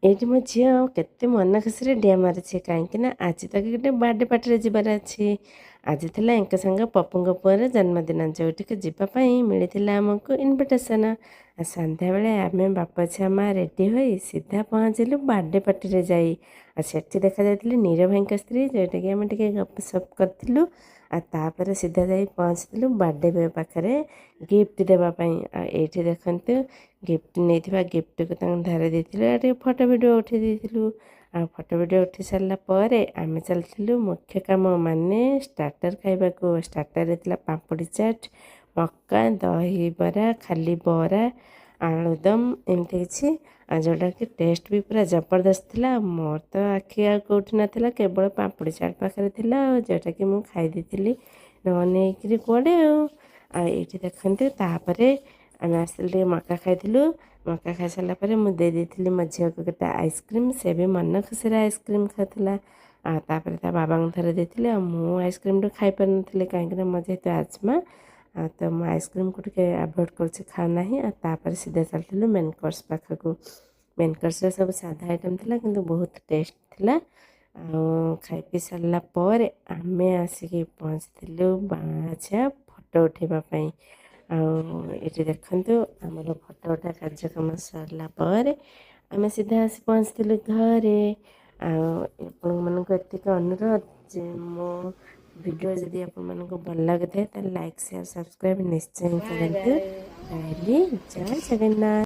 ଏଇଠି ମୋ ଝିଅ କେତେ ମନ ଖୁସିରେ ଡିଆଁ ମାରୁଛି କାହିଁକିନା ଆଜି ତାକୁ ଗୋଟେ ବାର୍ଥଡେ ପାର୍ଟିରେ ଯିବାର ଅଛି। ଆଜି ଥିଲା ଏଙ୍କ ସାଙ୍ଗ ପପୁଙ୍କ ପୁଅର ଜନ୍ମଦିନ, ଯେଉଁଠିକି ଯିବା ପାଇଁ ମିଳିଥିଲା ଆମକୁ ଇନଭିଟେସନ୍। ଆଉ ସନ୍ଧ୍ୟାବେଳେ ଆମେ ବାପା ଝିଅ ମା ରେଡ଼ି ହୋଇ ସିଧା ପହଞ୍ଚିଲୁ ବାର୍ଥଡେ ପାର୍ଟିରେ ଯାଇ। ଆଉ ସେଠି ଦେଖାଯାଇଥିଲେ ନୀର ଭାଇଙ୍କ ସ୍ତ୍ରୀ, ଯେଉଁଟାକି ଆମେ ଟିକେ ଗପସପ କରିଥିଲୁ। ଆଉ ତାପରେ ସିଧା ଯାଇ ପହଞ୍ଚିଥିଲୁ ବାର୍ଥଡେ ବୟ ପାଖରେ ଗିଫ୍ଟ ଦେବା ପାଇଁ। ଆଉ ଏଇଠି ଦେଖନ୍ତୁ ଗିଫ୍ଟ ନେଇଥିବା ଗିଫ୍ଟକୁ ତାଙ୍କୁ ଧରି ଦେଇଥିଲୁ ଆଉ ଟିକେ ଫଟୋ ଭିଡ଼ିଓ ଉଠାଇ ଦେଇଥିଲୁ। ଆଉ ଫଟୋ ଭିଡ଼ିଓ ଉଠାଇ ସାରିଲା ପରେ ଆମେ ଚାଲିଥିଲୁ ମୁଖ୍ୟ କାମ ମାନେ ଷ୍ଟାର୍ଟର ଖାଇବାକୁ। ଷ୍ଟାର୍ଟରରେ ଥିଲା ପାମ୍ପୁଡ଼ି ଚାଟ୍, ମକା, ଦହିବରା, ଖାଲି ବରା, ଆଳୁଦମ ଏମିତି କିଛି, ଆଉ ଯେଉଁଟାକି ଟେଷ୍ଟ ବି ପୁରା ଜବରଦସ୍ତ ଥିଲା। ମୋର ତ ଆଖି ଆଉ କେଉଁଠି ନଥିଲା, କେବଳ ପାମ୍ପୁଡ଼ି ଚାଟ୍ ପାଖରେ ଥିଲା, ଆଉ ଯେଉଁଟାକି ମୁଁ ଖାଇ ଦେଇଥିଲି ନ ନେଇକିରି କୁଆଡ଼େ ଆଉ ଏଇଠି ଦେଖନ୍ତୁ ତାପରେ ଆମେ ଆସିଥିଲୁ ଟିକେ ମକା ଖାଇଥିଲୁ। ମକା ଖାଇସାରିଲା ପରେ ମୁଁ ଦେଇଥିଲି ମୋ ଝିଅକୁ ଗୋଟେ ଆଇସ୍କ୍ରିମ୍, ସେ ବି ମନ ଖୁସିରେ ଆଇସ୍କ୍ରିମ୍ ଖାଉଥିଲା। ଆଉ ତାପରେ ତା ବାବାଙ୍କୁ ଥରେ ଦେଇଥିଲି। ଆଉ ମୁଁ ଆଇସ୍କ୍ରିମ୍ଟା ଖାଇପାରିନଥିଲି କାହିଁକିନା ମୋ ଯେହେତୁ ଆଜମା, ଆଉ ତ ମୁଁ ଆଇସ୍କ୍ରିମ୍କୁ ଟିକେ ଆଭଏଡ଼ କରୁଛି, ଖାଉନାହିଁ। ଆଉ ତାପରେ ସିଧା ଚାଲିଥିଲୁ ମେନ୍ କୋର୍ସ ପାଖକୁ। ମେନ୍ କୋର୍ସରେ ସବୁ ସାଧା ଆଇଟମ୍ ଥିଲା କିନ୍ତୁ ବହୁତ ଟେଷ୍ଟ ଥିଲା। ଆଉ ଖାଇ ପିଇ ସାରିଲା ପରେ ଆମେ ଆସିକି ପହଞ୍ଚିଥିଲୁ ବାଛା ଫଟୋ ଉଠାଇବା ପାଇଁ। ଆଉ ଏଠି ଦେଖନ୍ତୁ ଆମର ଫଟୋ ଉଠା କାର୍ଯ୍ୟକ୍ରମ ସରିଲା ପରେ ଆମେ ସିଧା ଆସି ପହଞ୍ଚିଥିଲୁ ଘରେ। ଆଉ ଆପଣମାନଙ୍କୁ ଏତିକି ଅନୁରୋଧ ଯେ ମୋ ଭିଡ଼ିଓ ଯଦି ଆପଣମାନଙ୍କୁ ଭଲ ଲାଗୁଥାଏ ତାହେଲେ ଲାଇକ୍ ସେୟାର ସବସ୍କ୍ରାଇବ୍ ନିଶ୍ଚୟ କରନ୍ତୁ। ରହିଲି, ଜୟ ଜଗନ୍ନାଥ।